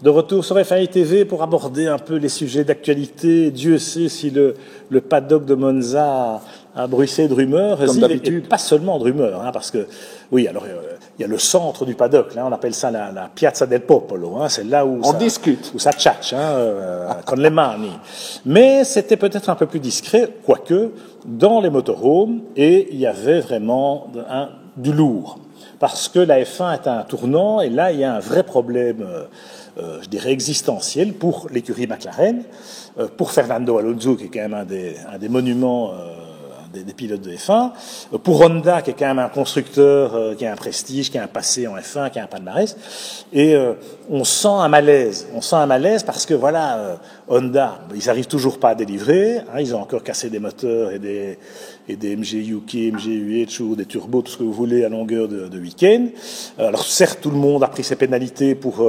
de retour sur FAI TV pour aborder un peu les sujets d'actualité. Dieu sait si le paddock de Monza a bruissé de rumeurs. Comme d'habitude. Et pas seulement de rumeurs, hein, parce que, oui, alors, il y a le centre du paddock, là, on appelle ça la Piazza del Popolo, hein, c'est là où on discute. Où ça tchatche, con les mani. Mais c'était peut-être un peu plus discret, quoique, dans les motorhomes, et il y avait vraiment du lourd. Parce que la F1 est un tournant, et là, il y a un vrai problème, je dirais, existentiel pour l'écurie McLaren, pour Fernando Alonso, qui est quand même un des monuments des pilotes de F1, pour Honda, qui est quand même un constructeur qui a un prestige, qui a un passé en F1, qui a un palmarès, et on sent un malaise. On sent un malaise parce que, voilà, Honda, ils n'arrivent toujours pas à délivrer, hein, ils ont encore cassé des moteurs et des MG-UK, MG-UH ou des turbos, tout ce que vous voulez, à longueur de week-end. Alors certes, tout le monde a pris ses pénalités pour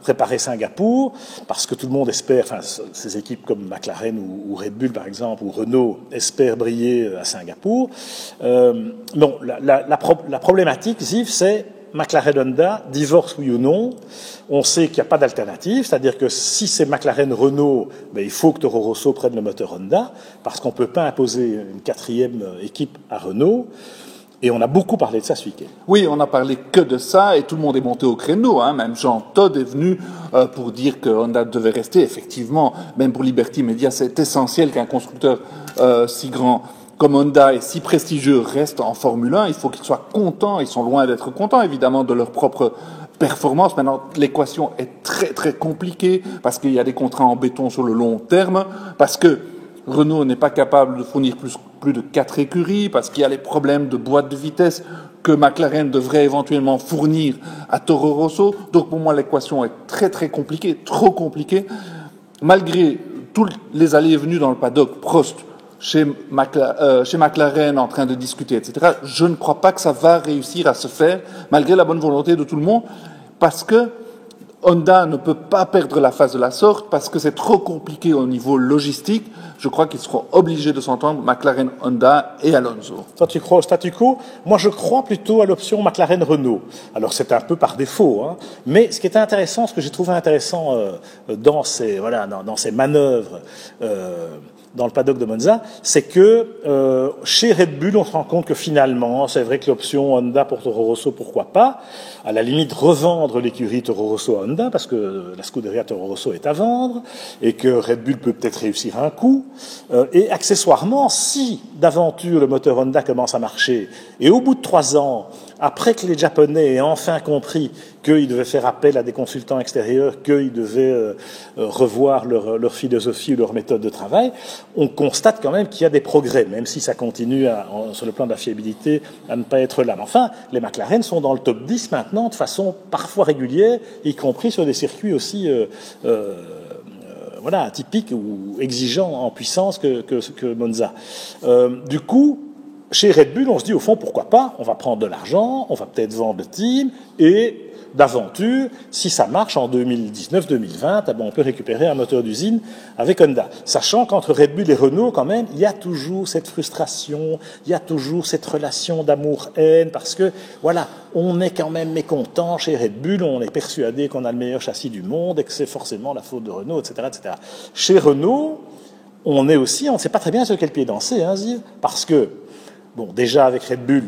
préparer Singapour, parce que tout le monde espère, enfin, ces équipes comme McLaren ou Red Bull, par exemple, ou Renault, espèrent briller à Singapour. Non, la problématique, Ziv, c'est McLaren-Honda, divorce oui ou non. On sait qu'il n'y a pas d'alternative, c'est-à-dire que si c'est McLaren-Renault, il faut que Toro Rosso prenne le moteur Honda, parce qu'on ne peut pas imposer une quatrième équipe à Renault. Et on a beaucoup parlé de ça ce week-end. Oui, on n'a parlé que de ça, et tout le monde est monté au créneau. Hein. Même Jean Todt est venu pour dire que Honda devait rester. Effectivement, même pour Liberty Media, c'est essentiel qu'un constructeur si grand comme Honda et si prestigieux reste en Formule 1. Il faut qu'ils soient contents. Ils sont loin d'être contents, évidemment, de leur propre performance. Maintenant, l'équation est très, très compliquée parce qu'il y a des contrats en béton sur le long terme, parce que Renault n'est pas capable de fournir plus de 4 écuries, parce qu'il y a les problèmes de boîte de vitesse que McLaren devrait éventuellement fournir à Toro Rosso. Donc, pour moi, l'équation est très, très compliquée, trop compliquée. Malgré tous les allées et venues dans le paddock, Prost, chez McLaren en train de discuter, etc., je ne crois pas que ça va réussir à se faire, malgré la bonne volonté de tout le monde, parce que Honda ne peut pas perdre la face de la sorte, parce que c'est trop compliqué au niveau logistique. Je crois qu'ils seront obligés de s'entendre, McLaren, Honda et Alonso. Toi, tu crois au statu quo? Moi, je crois plutôt à l'option McLaren-Renault. Alors, c'est un peu par défaut, hein. Mais ce qui était intéressant, ce que j'ai trouvé intéressant dans ces manœuvres dans le paddock de Monza, c'est que chez Red Bull, on se rend compte que finalement, c'est vrai que l'option Honda pour Toro Rosso, pourquoi pas, à la limite revendre l'écurie Toro Rosso à Honda, parce que la Scuderia Toro Rosso est à vendre, et que Red Bull peut peut-être réussir un coup. Et accessoirement, si d'aventure le moteur Honda commence à marcher, et au bout de 3 ans, après que les Japonais aient enfin compris qu'ils devaient faire appel à des consultants extérieurs, qu'ils devaient revoir leur philosophie ou leur méthode de travail, on constate quand même qu'il y a des progrès, même si ça continue sur le plan de la fiabilité à ne pas être là. Mais enfin, les McLaren sont dans le top 10 maintenant de façon parfois régulière, y compris sur des circuits aussi atypiques ou exigeants en puissance que Monza. Du coup, chez Red Bull, on se dit au fond, pourquoi pas, on va prendre de l'argent, on va peut-être vendre le team, et d'aventure, si ça marche en 2019-2020, on peut récupérer un moteur d'usine avec Honda. Sachant qu'entre Red Bull et Renault, quand même, il y a toujours cette frustration, il y a toujours cette relation d'amour-haine, parce que, voilà, on est quand même mécontent chez Red Bull, on est persuadé qu'on a le meilleur châssis du monde et que c'est forcément la faute de Renault, etc., etc. Chez Renault, on ne sait pas très bien sur quel pied danser, hein, Ziv, parce que, bon, déjà avec Red Bull,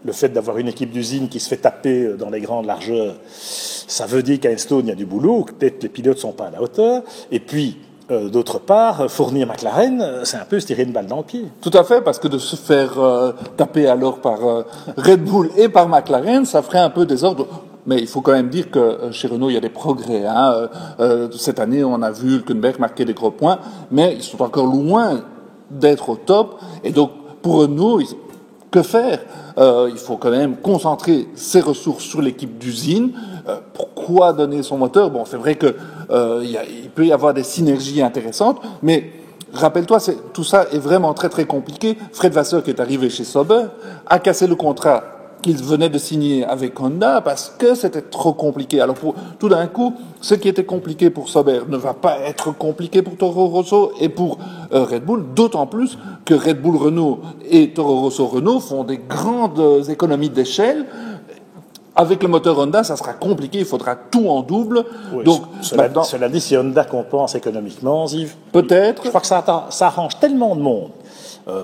le fait d'avoir une équipe d'usine qui se fait taper dans les grandes largeurs, ça veut dire qu'à Enstone, il y a du boulot, que peut-être les pilotes ne sont pas à la hauteur. Et puis, d'autre part, fournir McLaren, c'est un peu se tirer une balle dans le pied. Tout à fait, parce que de se faire taper alors par Red Bull et par McLaren, ça ferait un peu désordre. Mais il faut quand même dire que chez Renault, il y a des progrès. Hein. Cette année, on a vu Hülkenberg marquer des gros points, mais ils sont encore loin d'être au top. Et donc, pour Renault, que faire? Il faut quand même concentrer ses ressources sur l'équipe d'usine. Pourquoi donner son moteur? Bon, c'est vrai que il peut y avoir des synergies intéressantes, mais rappelle-toi, tout ça est vraiment très très compliqué. Fred Vasseur, qui est arrivé chez Sauber, a cassé le contrat qu'il venait de signer avec Honda parce que c'était trop compliqué. Alors tout d'un coup, ce qui était compliqué pour Sauber ne va pas être compliqué pour Toro Rosso et pour Red Bull, d'autant plus que Red Bull Renault et Toro Rosso Renault font des grandes économies d'échelle Avec le moteur Honda, ça sera compliqué, il faudra tout en double. Oui, Donc, cela dit, si Honda compense économiquement, Yves, peut-être. je crois que ça arrange tellement de monde.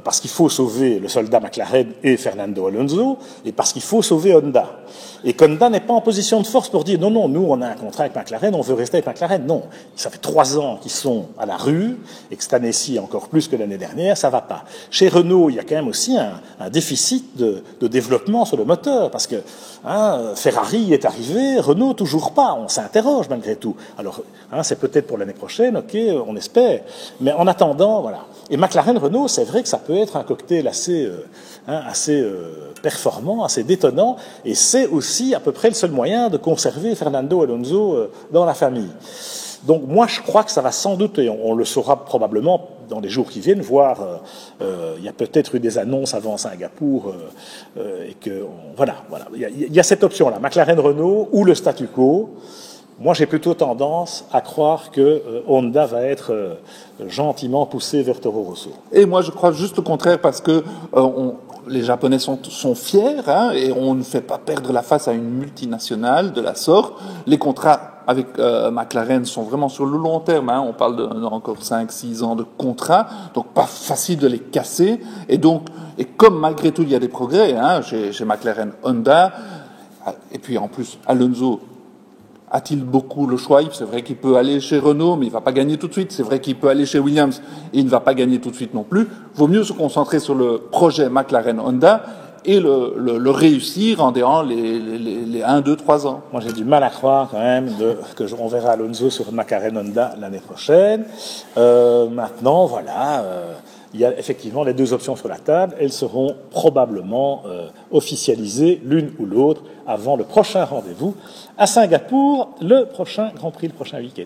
Parce qu'il faut sauver le soldat McLaren et Fernando Alonso, et parce qu'il faut sauver Honda. Et qu'Honda n'est pas en position de force pour dire non, non, nous on a un contrat avec McLaren, on veut rester avec McLaren. Non, ça fait 3 ans qu'ils sont à la rue, et que cette année-ci, encore plus que l'année dernière, ça va pas. Chez Renault, il y a quand même aussi un déficit de développement sur le moteur, parce que Ferrari est arrivé, Renault toujours pas. On s'interroge malgré tout. Alors, c'est peut-être pour l'année prochaine, ok, on espère. Mais en attendant, voilà. Et McLaren-Renault, c'est vrai que ça peut être un cocktail assez performant, assez détonnant, et c'est aussi à peu près le seul moyen de conserver Fernando Alonso dans la famille. Donc moi, je crois que ça va sans doute, et on le saura probablement dans les jours qui viennent, voire il y a peut-être eu des annonces avant Singapour, et que voilà, il y a cette option-là, McLaren-Renault ou le statu quo. Moi, j'ai plutôt tendance à croire que Honda va être gentiment poussé vers Toro Rosso. Et moi, je crois juste le contraire, parce que les Japonais sont fiers, et on ne fait pas perdre la face à une multinationale de la sorte. Les contrats avec McLaren sont vraiment sur le long terme. On parle d'encore 5-6 ans de contrat, donc pas facile de les casser. Et comme malgré tout il y a des progrès chez McLaren, Honda, et puis en plus Alonso a-t-il beaucoup le choix? C'est vrai qu'il peut aller chez Renault, mais il ne va pas gagner tout de suite. C'est vrai qu'il peut aller chez Williams, et il ne va pas gagner tout de suite non plus. Vaut mieux se concentrer sur le projet McLaren-Honda et le réussir en déant les 1, 2, 3 ans. Moi, j'ai du mal à croire quand même qu'on verra Alonso sur McLaren-Honda l'année prochaine. Maintenant, voilà, il y a effectivement les 2 options sur la table. Elles seront probablement officialisées l'une ou l'autre avant le prochain rendez-vous à Singapour, le prochain Grand Prix, le prochain week-end.